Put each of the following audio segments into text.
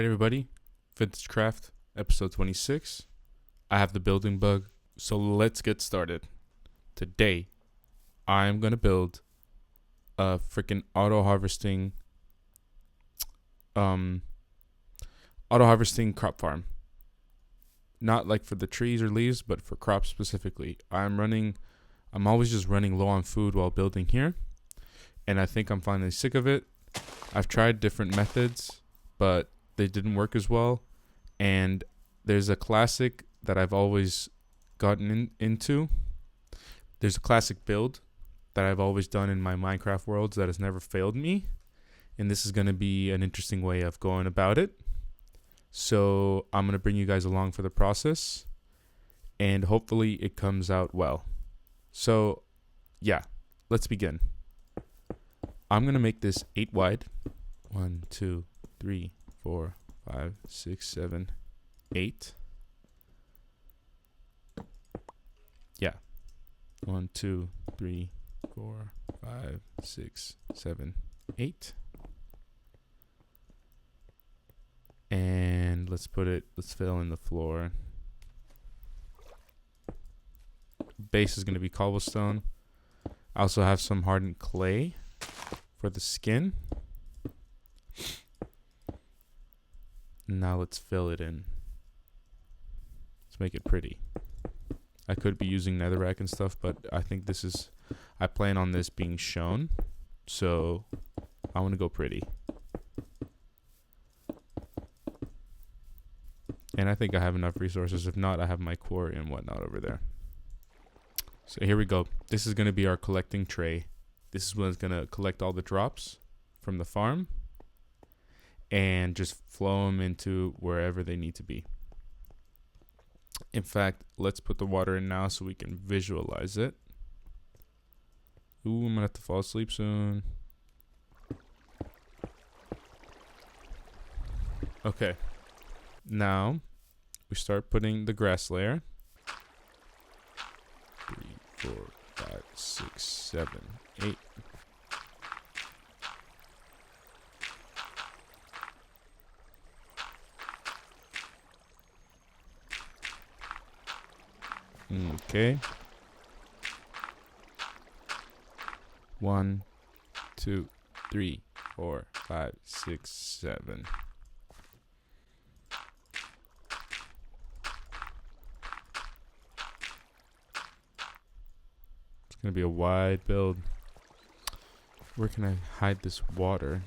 Hey everybody, Vintagecraft, episode 26. I have the building bug, so let's get started. Today, I'm gonna build a freaking um, auto harvesting crop farm. Not like for the trees or leaves, but for crops specifically. I'm always just running low on food while building here, and I think I'm finally sick of it. I've tried different methods, but they didn't work as well. And there's a classic that I've always gotten into. There's a classic build that I've always done in my Minecraft worlds that has never failed me. And this is going to be an interesting way of going about it. So I'm going to bring you guys along for the process. And hopefully it comes out well. So yeah, let's begin. I'm going to make this 8 wide. 1, 2, 3, 4, 5, 6, 7, 8. Yeah. 1, 2, 3, 4, 5, 6, 7, 8. And let's fill in the floor. Base is going to be cobblestone. I also have some hardened clay for the skin. Now let's fill it in. Let's make it pretty. I could be using netherrack and stuff, but I plan on this being shown. So I want to go pretty. And I think I have enough resources. If not, I have my quarry and whatnot over there. So here we go. This is going to be our collecting tray. This is what's going to collect all the drops from the farm and just flow them into wherever they need to be. In fact, let's put the water in now so we can visualize it. Ooh, I'm going to have to fall asleep soon. Okay. Now, we start putting the grass layer. 3, 4, 5, 6, 7, 8. Okay. 1, 2, 3, 4, 5, 6, 7. It's gonna be a wide build. Where can I hide this water?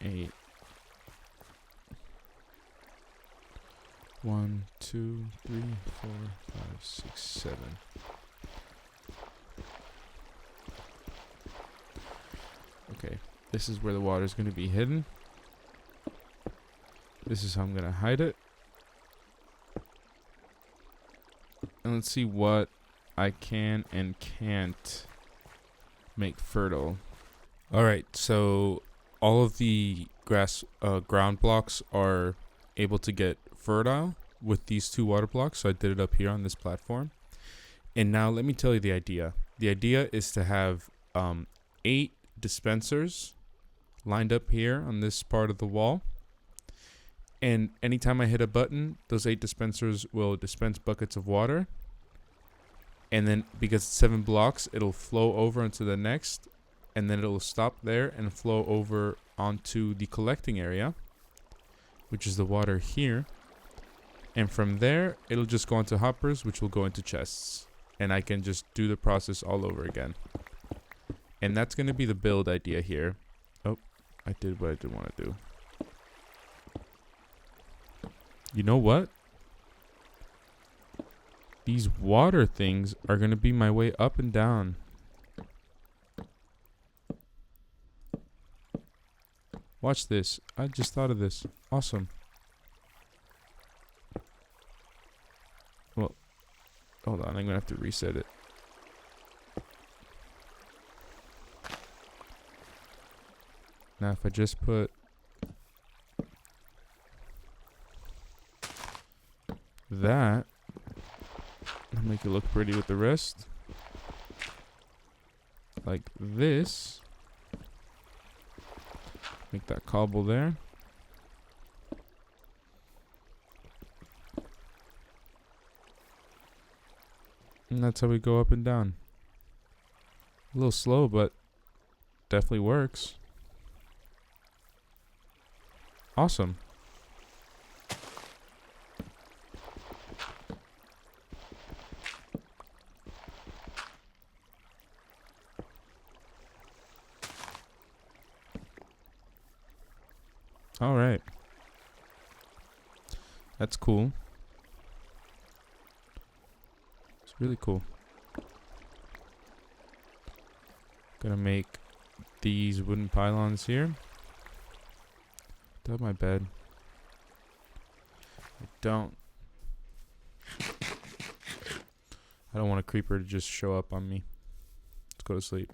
8. 1, 2, 3, 4, 5, 6, 7. Okay, this is where the water is going to be hidden. This is how I'm going to hide it. And let's see what I can and can't make fertile. Alright, so all of the ground blocks are able to get fertile with these 2 water blocks. So I did it up here on this platform. And now let me tell you the idea. The idea is to have 8 dispensers lined up here on this part of the wall. And anytime I hit a button, those 8 dispensers will dispense buckets of water. And then because it's 7 blocks, it'll flow over into the next. And then it'll stop there and flow over onto the collecting area, which is the water here. And from there, it'll just go into hoppers, which will go into chests. And I can just do the process all over again. And that's going to be the build idea here. Oh, I did what I didn't want to do. You know what? These water things are going to be my way up and down. Watch this. I just thought of this. Awesome. Well, hold on. I'm going to have to reset it. Now, if I just put that, I'll make it look pretty with the rest. Like this. Make that cobble there. And that's how we go up and down. A little slow, but definitely works. Awesome. All right. That's cool. It's really cool. Gonna make these wooden pylons here. Do I have my bed? I don't. I don't want a creeper to just show up on me. Let's go to sleep.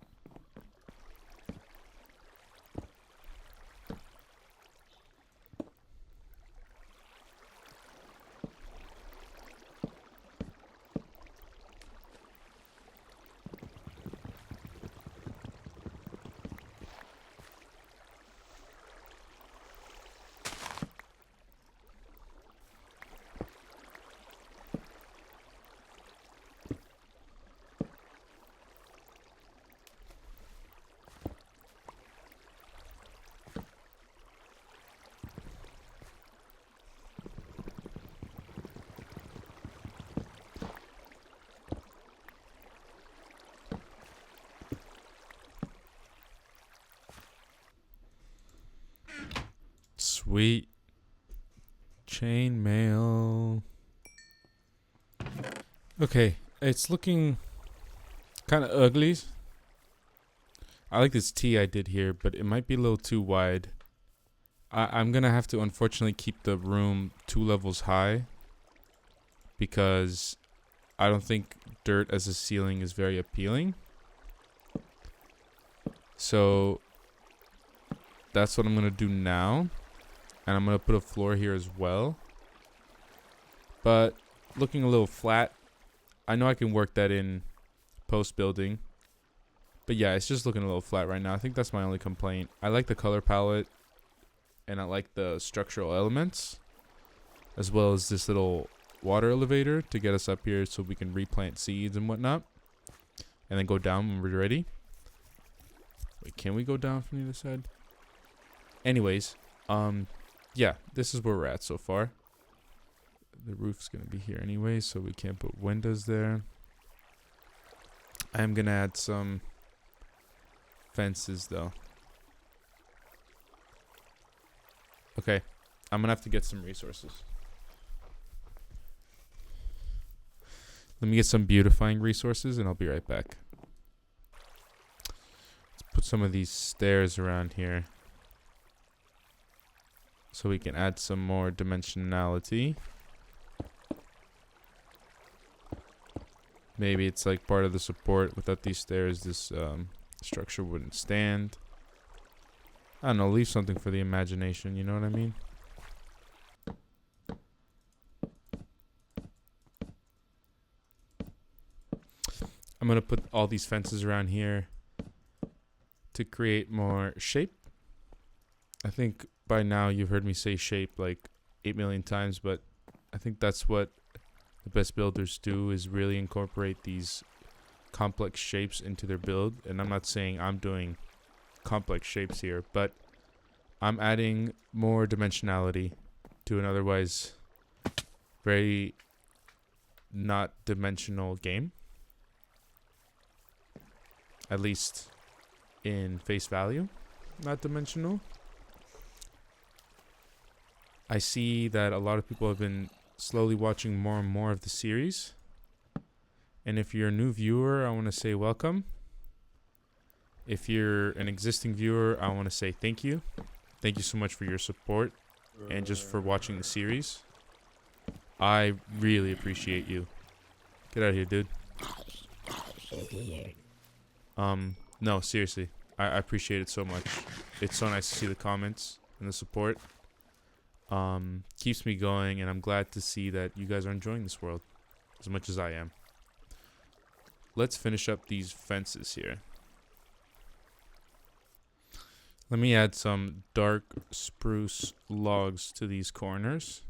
Sweet. Chain mail. Okay, it's looking kind of ugly. I like this T I did here, but it might be a little too wide. I'm gonna have to unfortunately keep the room 2 levels high because I don't think dirt as a ceiling is very appealing. So that's what I'm gonna do now. And I'm going to put a floor here as well. But looking a little flat. I know I can work that in post building. But yeah, it's just looking a little flat right now. I think that's my only complaint. I like the color palette. And I like the structural elements. As well as this little water elevator to get us up here so we can replant seeds and whatnot. And then go down when we're ready. Wait, can we go down from the other side? Anyways, yeah, this is where we're at so far. The roof's going to be here anyway, so we can't put windows there. I'm going to add some fences, though. Okay, I'm going to have to get some resources. Let me get some beautifying resources, and I'll be right back. Let's put some of these stairs around here. So we can add some more dimensionality. Maybe it's like part of the support. Without these stairs, this structure wouldn't stand. I don't know, leave something for the imagination, you know what I mean? I'm going to put all these fences around here to create more shape. I think by now you've heard me say shape like 8 million times, but I think that's what the best builders do, is really incorporate these complex shapes into their build. And I'm not saying I'm doing complex shapes here, but I'm adding more dimensionality to an otherwise very not dimensional game. At least in face value, not dimensional. I see that a lot of people have been slowly watching more and more of the series. And if you're a new viewer, I want to say welcome. If you're an existing viewer, I want to say thank you. Thank you so much for your support and just for watching the series. I really appreciate you. Get out of here, dude. No, seriously. I appreciate it so much. It's so nice to see the comments and the support. Keeps me going, and I'm glad to see that you guys are enjoying this world as much as I am. Let's finish up these fences here. Let me add some dark spruce logs to these corners.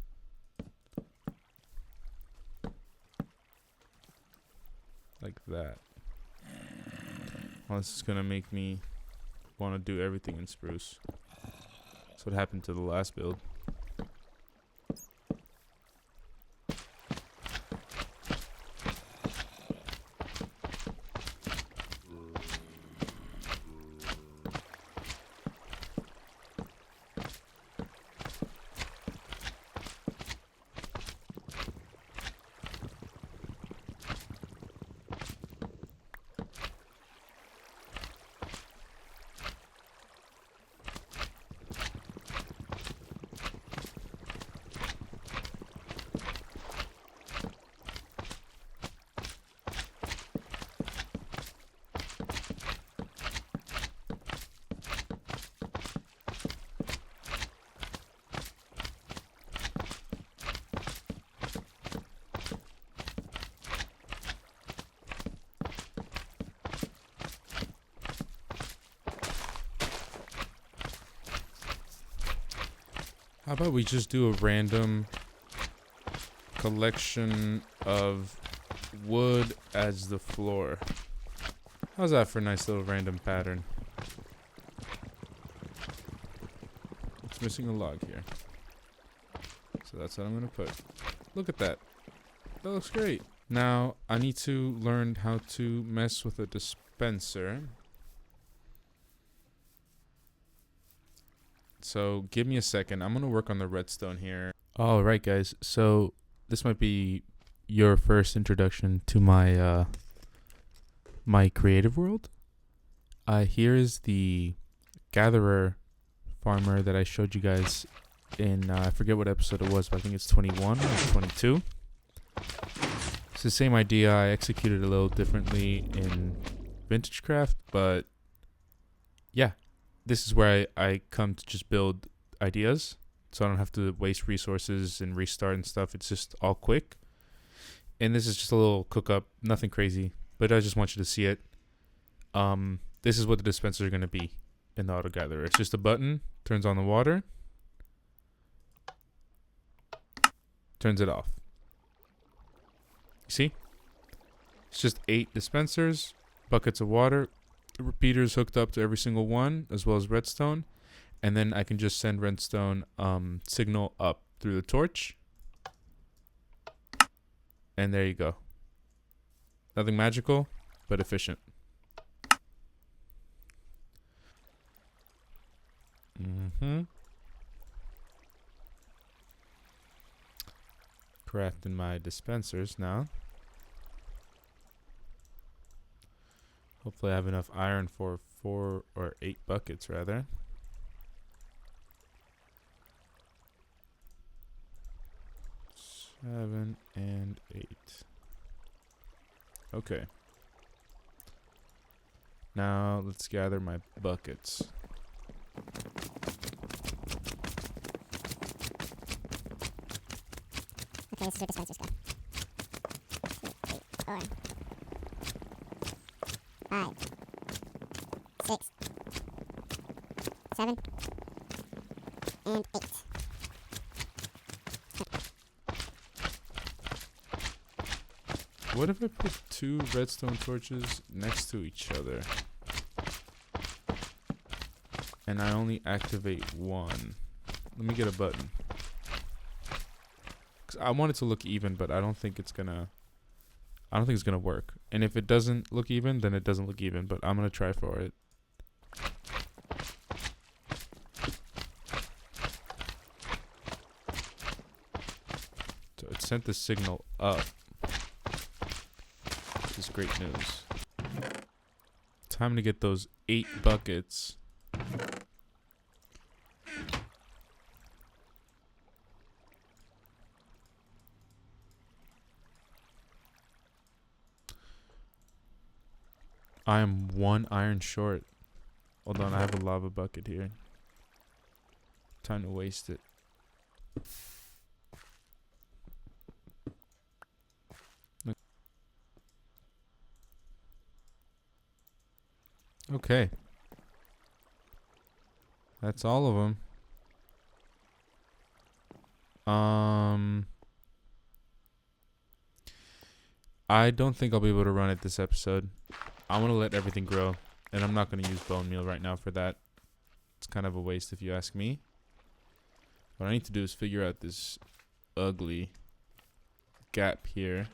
Like that. Well, this is gonna make me want to do everything in spruce. That's what happened to the last build. How about we just do a random collection of wood as the floor? How's that for a nice little random pattern? It's missing a log here. So that's what I'm going to put. Look at that. That looks great. Now, I need to learn how to mess with a dispenser. So give me a second. I'm going to work on the redstone here. All right, guys. So this might be your first introduction to my my creative world. Here is the gatherer farmer that I showed you guys in, I forget what episode it was, but I think it's 21 or 22. It's the same idea. I executed a little differently in Vintagecraft, but yeah, this is where I come to just build ideas, so I don't have to waste resources and restart and stuff. It's just all quick. And this is just a little cook up, nothing crazy, but I just want you to see it. This is what the dispensers are going to be in the auto gatherer. It's just a button, turns on the water, turns it off. You see? It's just 8 dispensers, buckets of water, repeaters hooked up to every single one, as well as redstone. And then I can just send redstone signal up through the torch. And there you go. Nothing magical, but efficient. Crafting my dispensers now. Hopefully I have enough iron for 4 or 8 buckets rather. 7 and 8. Okay. Now let's gather my buckets. Okay, this is where dispensers go. 2, 3, 4, 5, 6, 7, and 8. What if I put 2 redstone torches next to each other? And I only activate 1. Let me get a button. 'Cause I want it to look even, but I don't think it's gonna work. And if it doesn't look even, then it doesn't look even, but I'm gonna try for it. So it sent the signal up. Which is great news. Time to get those 8 buckets. I am 1 iron short. Hold on, I have a lava bucket here. Time to waste it. Okay. That's all of them. I don't think I'll be able to run it this episode. I want to let everything grow, and I'm not going to use bone meal right now for that. It's kind of a waste if you ask me. What I need to do is figure out this ugly gap here.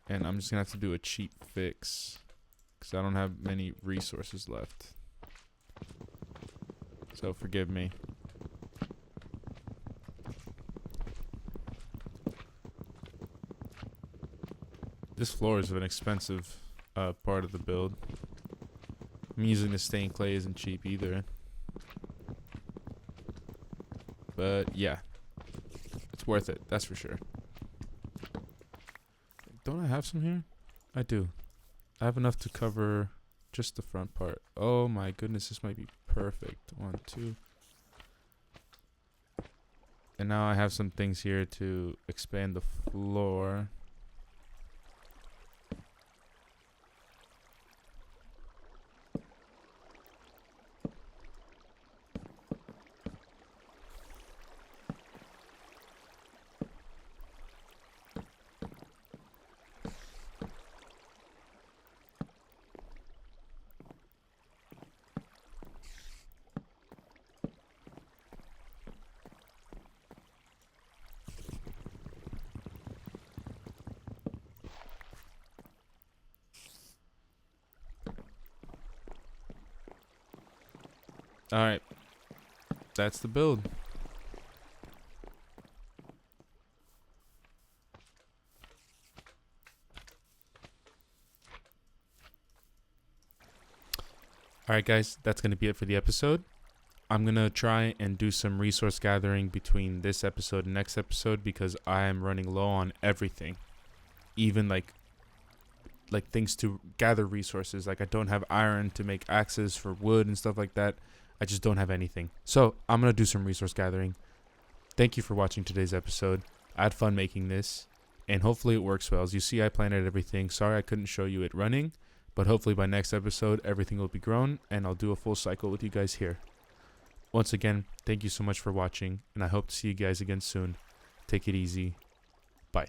And I'm just going to have to do a cheap fix, because I don't have many resources left. So forgive me. This floor is an expensive part of the build. I'm using the stained clay isn't cheap either. But yeah, it's worth it, that's for sure. Don't I have some here? I do. I have enough to cover just the front part. Oh my goodness, this might be perfect. 1, 2. And now I have some things here to expand the floor. Alright, that's the build. Alright guys, that's going to be it for the episode. I'm going to try and do some resource gathering between this episode and next episode because I am running low on everything. Even like things to gather resources. Like I don't have iron to make axes for wood and stuff like that. I just don't have anything. So I'm going to do some resource gathering. Thank you for watching today's episode. I had fun making this, and hopefully it works well. As you see, I planted everything. Sorry I couldn't show you it running, but hopefully by next episode, everything will be grown, and I'll do a full cycle with you guys here. Once again, thank you so much for watching, and I hope to see you guys again soon. Take it easy. Bye.